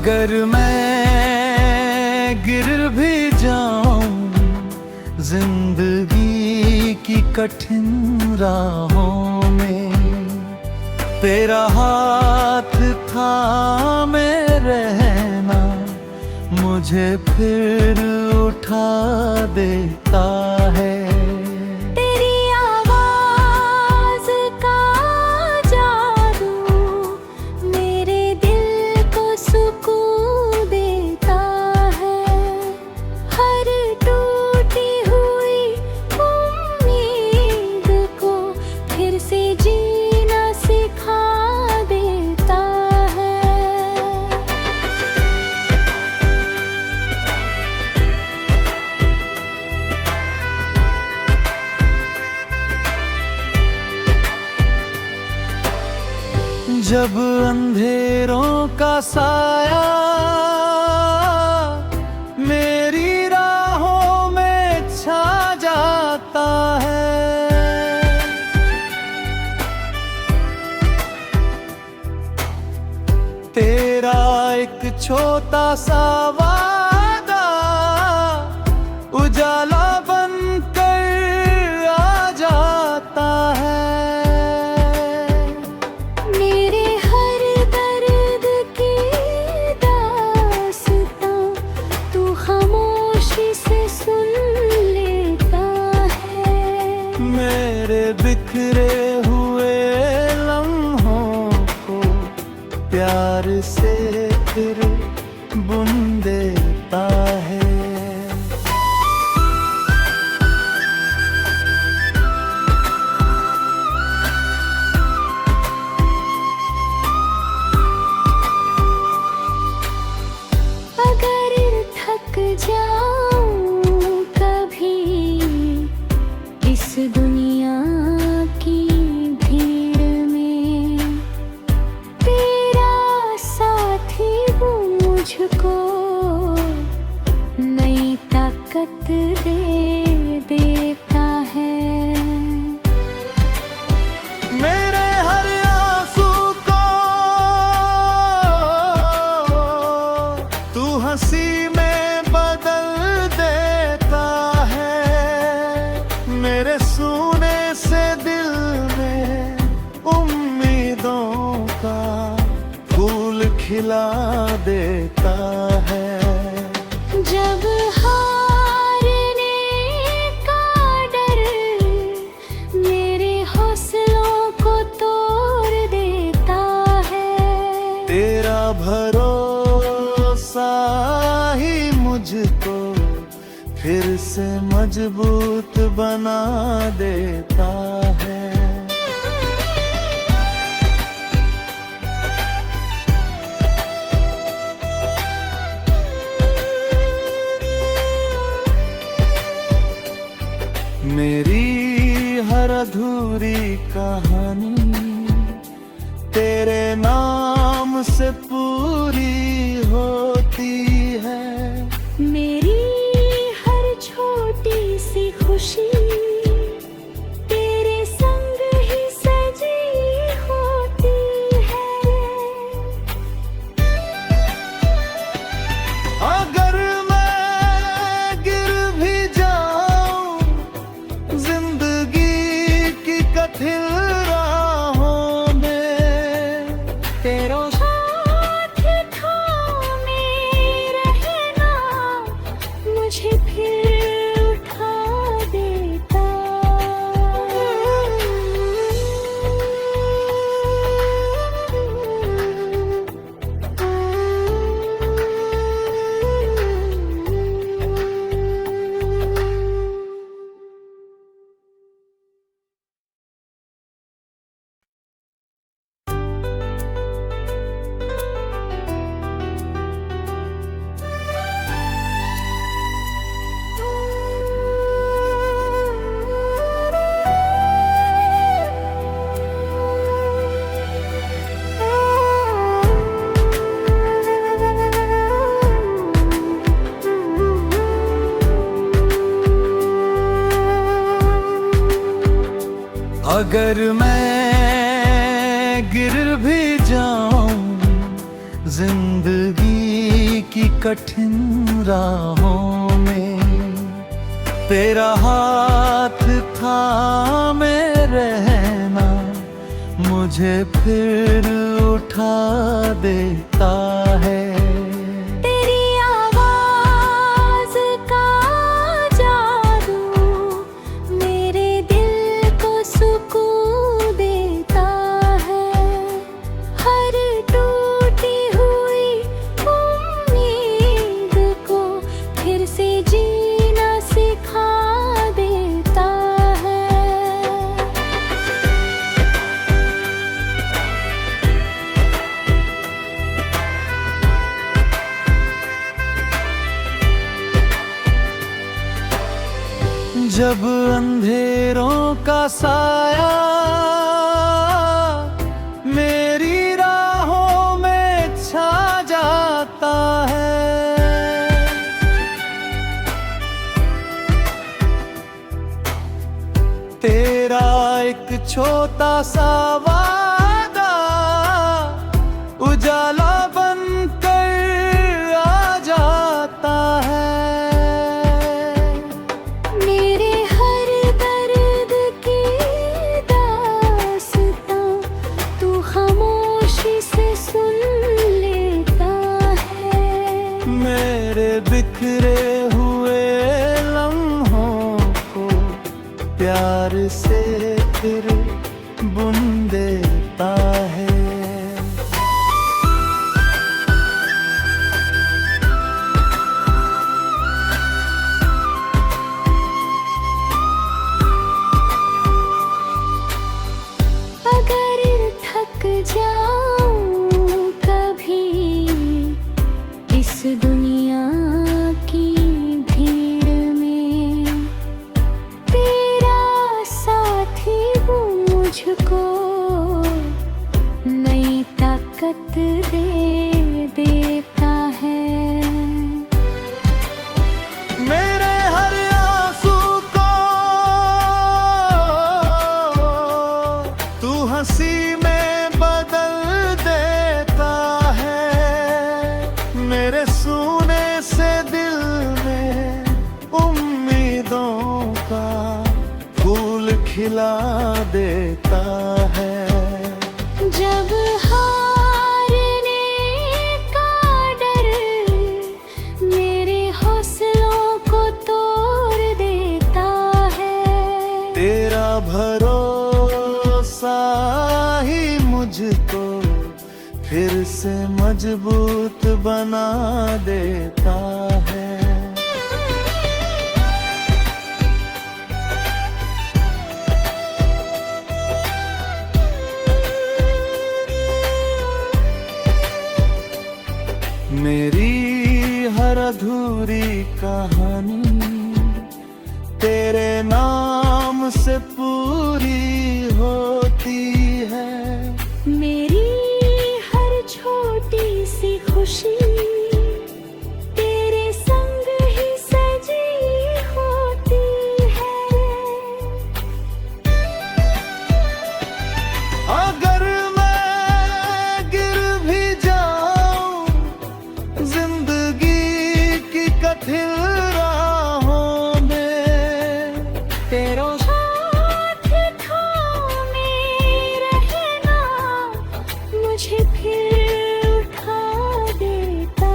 अगर मैं गिर भी जाऊं जिंदगी की कठिन राहों में, तेरा हाथ थामे रहना मुझे फिर उठा देता है। जब अंधेरों का साया मेरी राहों में छा जाता है, तेरा एक छोटा सा वादा उजाला बनकर आ जाता है। मेरे बिखरे हुए लम्हों को प्यार से फिर बुन देता है। अगर थक जाऊं कभी इस दुनिया की भीड़ में, तेरा साथी वो मुझको नई ताकत दे देता है। मेरे हर आंसू को तू हंसी में बदल देता है, मेरे सूने से दिल में उम्मीदों का फूल खिला देता है। जब हारने का डर मेरे हौसलों को तोड़ देता है, तेरा भरोसा ही मुझको फिर से मजबूत बना देता है। मेरी हर अधूरी कहानी तेरे नाम से पूरी होती है। मेरी हर छोटी सी खुशी तेरे संग ही सजी होती है। अगर मैं गिर भी जाऊं जिंदगी की कठिन राहों में, तेरा हाथ थामे रहना मुझे फिर उठा देता। अगर मैं गिर भी जाऊं जिंदगी कठिन राहों में तेरा हाथ थामे रहना मुझे फिर उठा देता है। तेरी आवाज का जादू मेरे दिल को सुकून देता है। हर टूटी हुई उम्मीद को फिर से जीना सिखा देता है। जब अंधेरों का साया मेरी राहों में छा जाता है, तेरा एक छोटा सा वादा उजाला बनकर आ जाता है। बिखरे हुए लम्हों को प्यार से फिर बुन देता है। अगर थक जाऊं कभी इस दुनिया की भीड़ में, तेरा साथी वो मुझको नई ताकत दे देता है। मेरे हर आंसू को तू हंसी में बदल देता है। मेरे सूने से दिल में उम्मीदों का फूल खिला देता है। जब हारने का डर मेरे हौसलों को तोड़ देता है, तेरा भरोसा ही मुझको फिर से मजबूत बना देता है। मेरी हर अधूरी कहानी तेरे नाम से पूरी होती है। मेरी हर छोटी सी खुशी तेरे संग ही सजी होती है। अगर मैं गिर भी जाऊं जिंदगी की कठिन राहों में तेरा हाथ थामे रहना मुझे फिर उठा देता।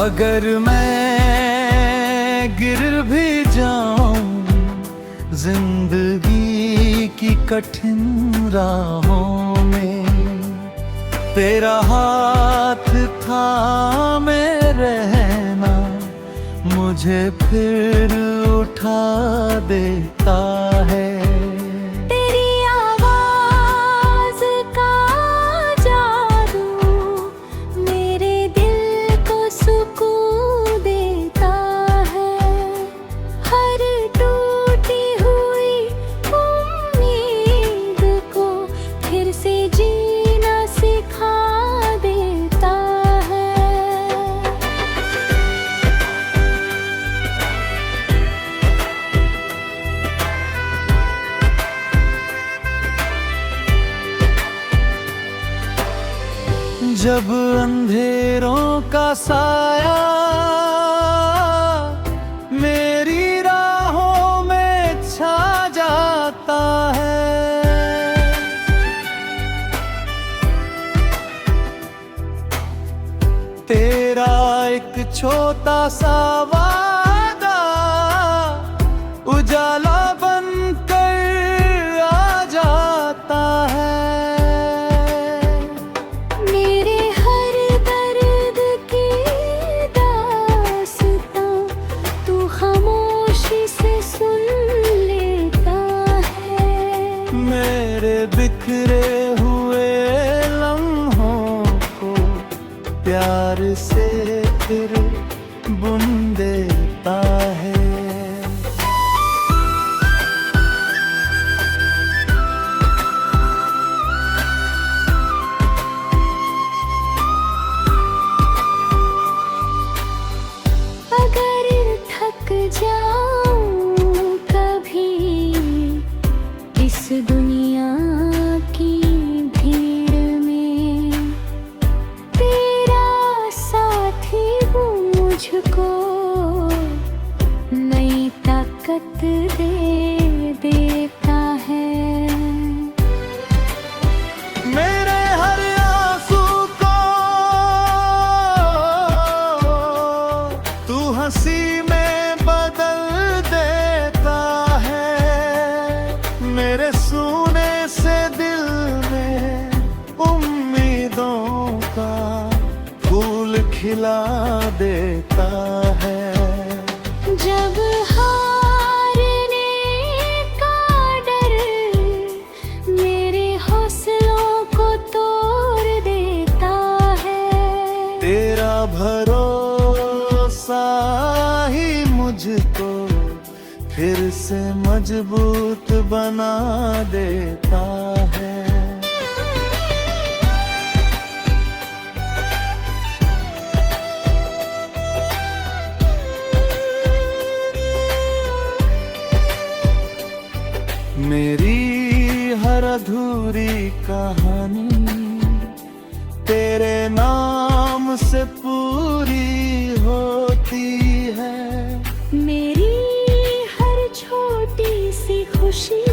अगर मैं गिर भी जाऊं जिंदगी की कठिन राहों में तेरा हाथ थामे रहना मुझे फिर उठा देता है। तेरी आवाज का जादू मेरे दिल को सुकून देता है। हर टूटी हुई उम्मीद को फिर से जीना सिखा देता है। जब अंधेरों का साया मेरी राहों में छा जाता है, तेरा एक छोटा सा वादा उजाला बनकर आ जाता है। मेरे हर दर्द की दास्तां तू खामोशी से सुन लेता है। मेरे बिखरे हुए लम्हों को प्यार से फिर बुन देता है। अगर थक जाऊं कभी इस दुनिया की भीड़ में, तेरा साथी वो मुझको नई ताकत दे देता है। मेरे हर आंसू को तू हंसी में बदल देता है। मेरे सूने से दिल में उम्मीदों का फूल खिला देता है। जब हारने का डर मेरे हौसलों को तोड़ देता है, तेरा भरोसा ही मुझको फिर से मजबूत बना देता है। मेरी हर अधूरी कहानी तेरे नाम से पूरी होती है। मेरी हर छोटी सी खुशी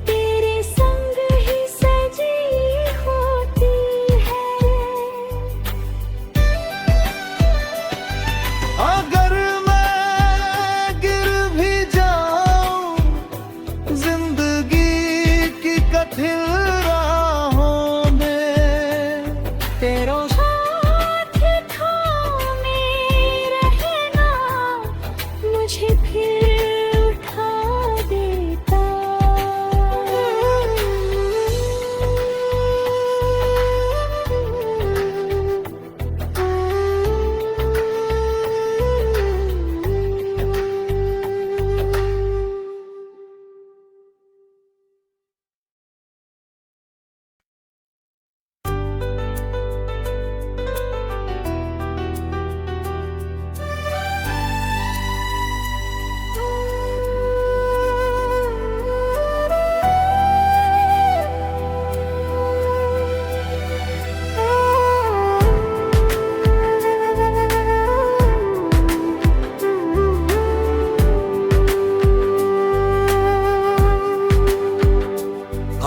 तेरे संग ही सजी होती है। अगर मैं गिर भी जाऊं जिंदगी की कठिन राहों में, तेरा हाथ थामे रहना मुझे फिर उठा देता।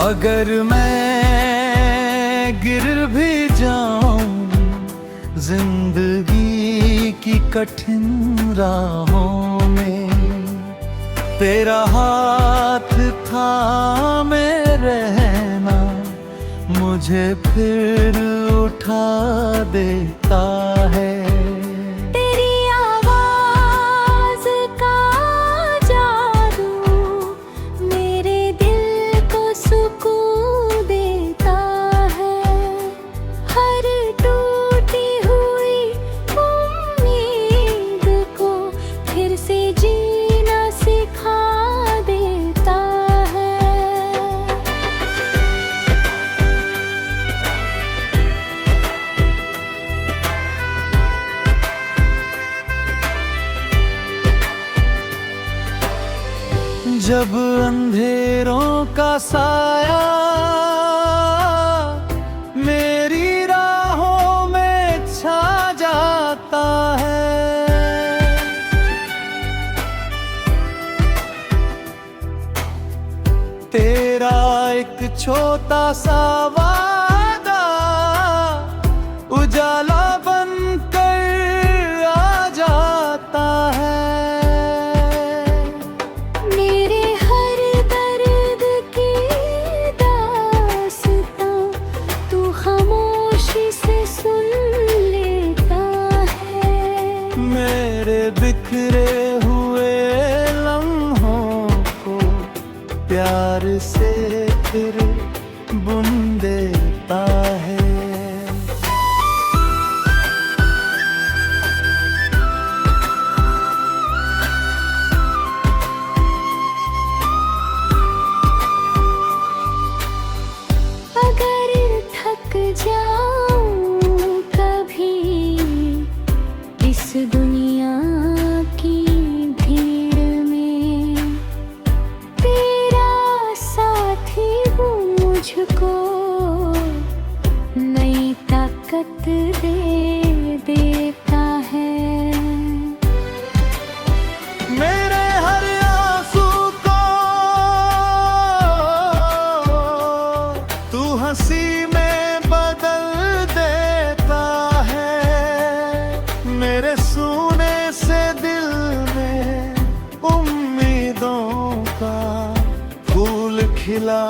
अगर मैं गिर भी जाऊं जिंदगी की कठिन राहों में, तेरा हाथ थामे रहना मुझे फिर उठा देता है। तेरी आवाज का जादू मेरे दिल को सुकून देता है। हर टूटी हुई उम्मीद को फिर से जीना सिखा देता है। जब अंधेरों का साया मेरी राहों में छा जाता है, तेरा एक छोटा सा वादा उजाला बनकर आ जाता है। मेरे हर दर्द की दास्तां तू खामोशी से सुन लेता है। मेरे बिखरे हुए लम्हों को प्यार से फिर बुन देता है। अगर थक जाऊं कभी इस दुनिया की भीड़ में, तेरा साथी वो मुझको नई ताकत दे देता है। मेरे हर आंसू को तू हंसी में बदल देता है। मेरे सूने से दिल में उम्मीदों का फूल खिला